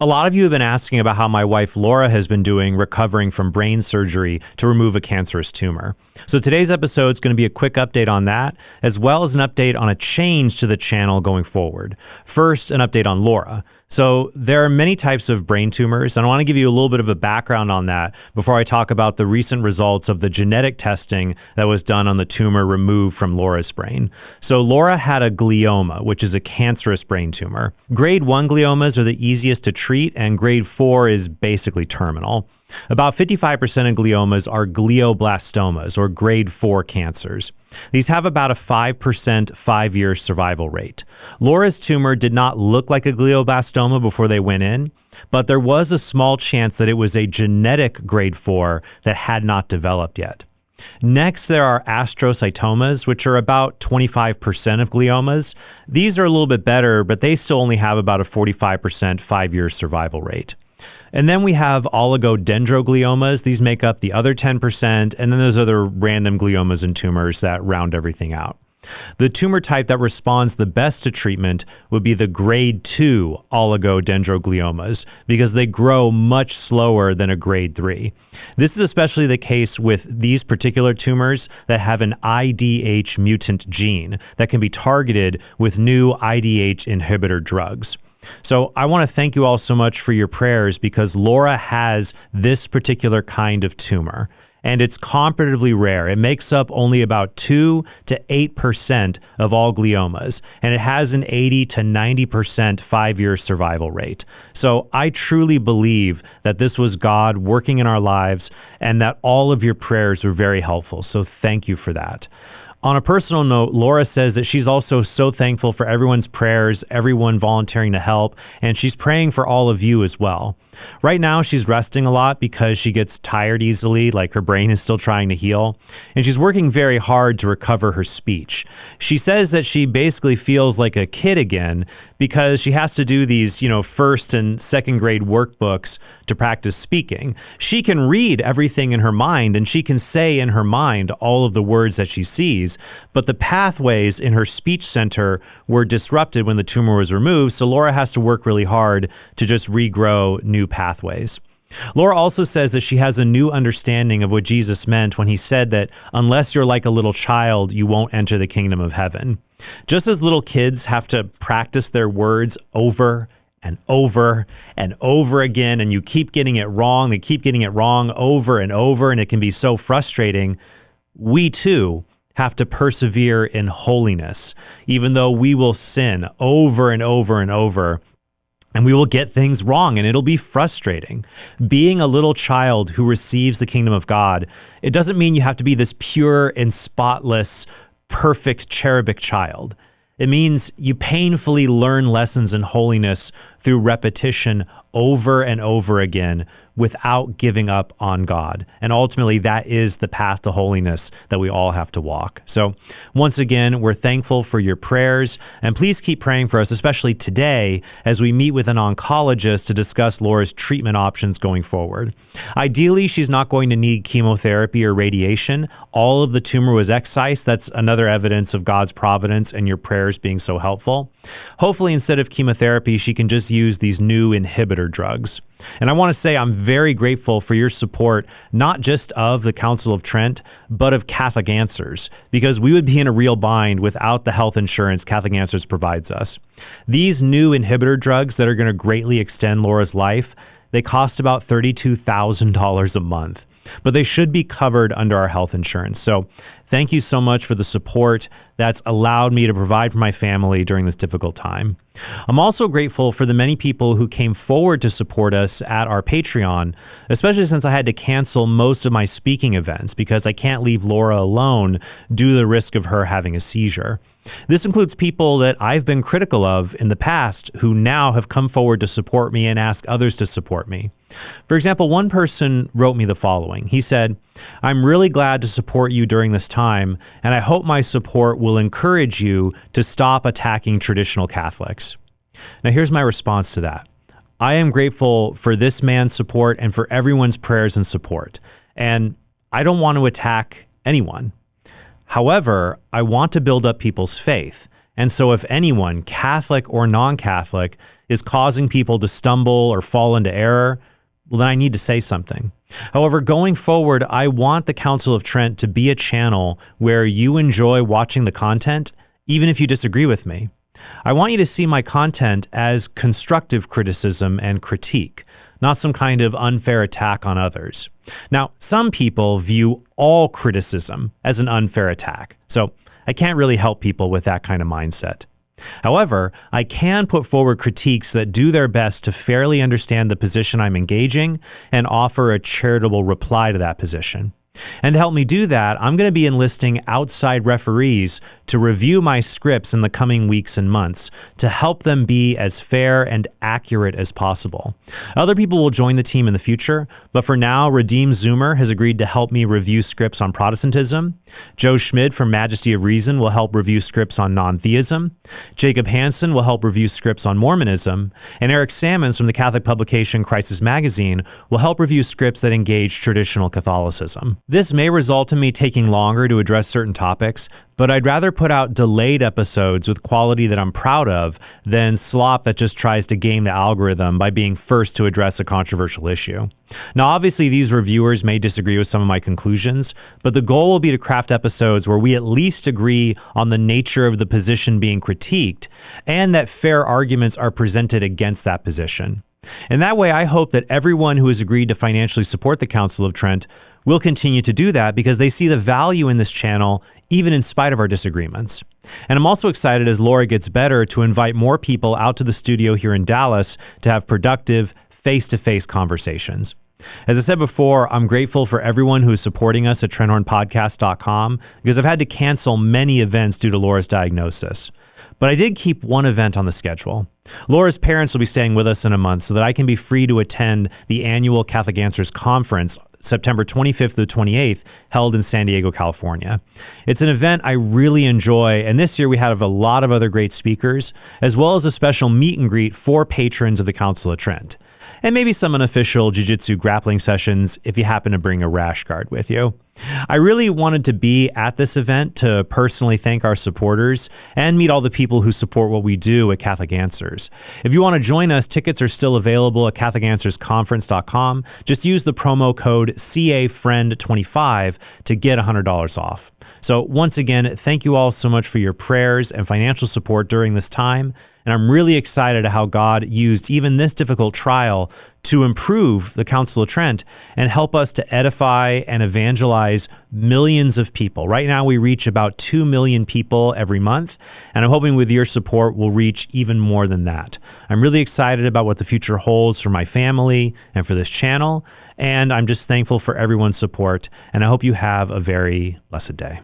A lot of you have been asking about how my wife Laura has been doing recovering from brain surgery to remove a cancerous tumor. So today's episode is going to be a quick update on that, as well as an update on a change to the channel going forward. First, an update on Laura. So there are many types of brain tumors, and I want to give you a little bit of a background on that before I talk about the recent results of the genetic testing that was done on the tumor removed from Laura's brain. So Laura had a glioma, which is a cancerous brain tumor. Grade 1 gliomas are the easiest to treat, and grade 4 is basically terminal. About 55% of gliomas are glioblastomas, or grade 4 cancers. These have about a 5% 5-year survival rate. Laura's tumor did not look like a glioblastoma before they went in, but there was a small chance that it was a genetic grade 4 that had not developed yet. Next, there are astrocytomas, which are about 25% of gliomas. These are a little bit better, but they still only have about a 45% 5-year survival rate. And then we have oligodendrogliomas. These make up the other 10%, and then there's other random gliomas and tumors that round everything out. The tumor type that responds the best to treatment would be the grade 2 oligodendrogliomas because they grow much slower than a grade 3. This is especially the case with these particular tumors that have an IDH mutant gene that can be targeted with new IDH inhibitor drugs. So I want to thank you all so much for your prayers because Laura has this particular kind of tumor, and it's comparatively rare. It makes up only about 2 to 8% of all gliomas, and it has an 80 to 90% 5-year survival rate. So I truly believe that this was God working in our lives and that all of your prayers were very helpful. So thank you for that. On a personal note, Laura says that she's also so thankful for everyone's prayers, everyone volunteering to help, and she's praying for all of you as well. Right now, she's resting a lot because she gets tired easily, like her brain is still trying to heal, and she's working very hard to recover her speech. She says that she basically feels like a kid again because she has to do these, first and second grade workbooks to practice speaking. She can read everything in her mind, and she can say in her mind all of the words that she sees, but the pathways in her speech center were disrupted when the tumor was removed, so Laura has to work really hard to just regrow new pathways. Laura also says that she has a new understanding of what Jesus meant when he said that unless you're like a little child, you won't enter the kingdom of heaven. Just as little kids have to practice their words over and over and over again, and you keep getting it wrong, they keep getting it wrong over and over, and it can be so frustrating, we too have to persevere in holiness, even though we will sin over and over and over. And we will get things wrong, and it'll be frustrating. Being a little child who receives the kingdom of God, it doesn't mean you have to be this pure and spotless, perfect cherubic child. It means you painfully learn lessons in holiness through repetition over and over again without giving up on God. And ultimately, that is the path to holiness that we all have to walk. So once again, we're thankful for your prayers, and please keep praying for us, especially today as we meet with an oncologist to discuss Laura's treatment options going forward. Ideally, she's not going to need chemotherapy or radiation. All of the tumor was excised. That's another evidence of God's providence and your prayers being so helpful. Hopefully, instead of chemotherapy, she can just use these new inhibitor drugs. And I want to say I'm very grateful for your support, not just of the Counsel of Trent, but of Catholic Answers, because we would be in a real bind without the health insurance Catholic Answers provides us. These new inhibitor drugs that are going to greatly extend Laura's life, they cost about $32,000 a month, but they should be covered under our health insurance. So thank you so much for the support that's allowed me to provide for my family during this difficult time. I'm also grateful for the many people who came forward to support us at our Patreon, especially since I had to cancel most of my speaking events because I can't leave Laura alone due to the risk of her having a seizure. This includes people that I've been critical of in the past who now have come forward to support me and ask others to support me. For example, one person wrote me the following. He said, "I'm really glad to support you during this time, and I hope my support will encourage you to stop attacking traditional Catholics." Now, here's my response to that. I am grateful for this man's support and for everyone's prayers and support, and I don't want to attack anyone. However, I want to build up people's faith. And so if anyone, Catholic or non-Catholic, is causing people to stumble or fall into error, well, then I need to say something. However, going forward, I want the Counsel of Trent to be a channel where you enjoy watching the content, even if you disagree with me. I want you to see my content as constructive criticism and critique, not some kind of unfair attack on others. Now, some people view all criticism as an unfair attack, so I can't really help people with that kind of mindset. However, I can put forward critiques that do their best to fairly understand the position I'm engaging and offer a charitable reply to that position. And to help me do that, I'm going to be enlisting outside referees to review my scripts in the coming weeks and months to help them be as fair and accurate as possible. Other people will join the team in the future, but for now, Redeem Zoomer has agreed to help me review scripts on Protestantism. Joe Schmid from Majesty of Reason will help review scripts on non-theism. Jacob Hansen will help review scripts on Mormonism. And Eric Sammons from the Catholic publication Crisis Magazine will help review scripts that engage traditional Catholicism. This may result in me taking longer to address certain topics, but I'd rather put out delayed episodes with quality that I'm proud of than slop that just tries to game the algorithm by being first to address a controversial issue. Now, obviously, these reviewers may disagree with some of my conclusions, but the goal will be to craft episodes where we at least agree on the nature of the position being critiqued and that fair arguments are presented against that position. And that way, I hope that everyone who has agreed to financially support the Counsel of Trent will continue to do that because they see the value in this channel, even in spite of our disagreements. And I'm also excited as Laura gets better to invite more people out to the studio here in Dallas to have productive, face-to-face conversations. As I said before, I'm grateful for everyone who is supporting us at TrentHornPodcast.com because I've had to cancel many events due to Laura's diagnosis. But I did keep one event on the schedule. Laura's parents will be staying with us in a month so that I can be free to attend the annual Catholic Answers Conference, September 25th to 28th, held in San Diego, California. It's an event I really enjoy, and this year we have a lot of other great speakers, as well as a special meet and greet for patrons of the Counsel of Trent. And maybe some unofficial jiu-jitsu grappling sessions if you happen to bring a rash guard with you. I really wanted to be at this event to personally thank our supporters and meet all the people who support what we do at Catholic Answers. If you want to join us, tickets are still available at CatholicAnswersConference.com. Just use the promo code CAFriend25 to get $100 off. So once again, thank you all so much for your prayers and financial support during this time. And I'm really excited at how God used even this difficult trial to improve the Counsel of Trent and help us to edify and evangelize millions of people. Right now, we reach about 2 million people every month, and I'm hoping with your support, we'll reach even more than that. I'm really excited about what the future holds for my family and for this channel, and I'm just thankful for everyone's support, and I hope you have a very blessed day.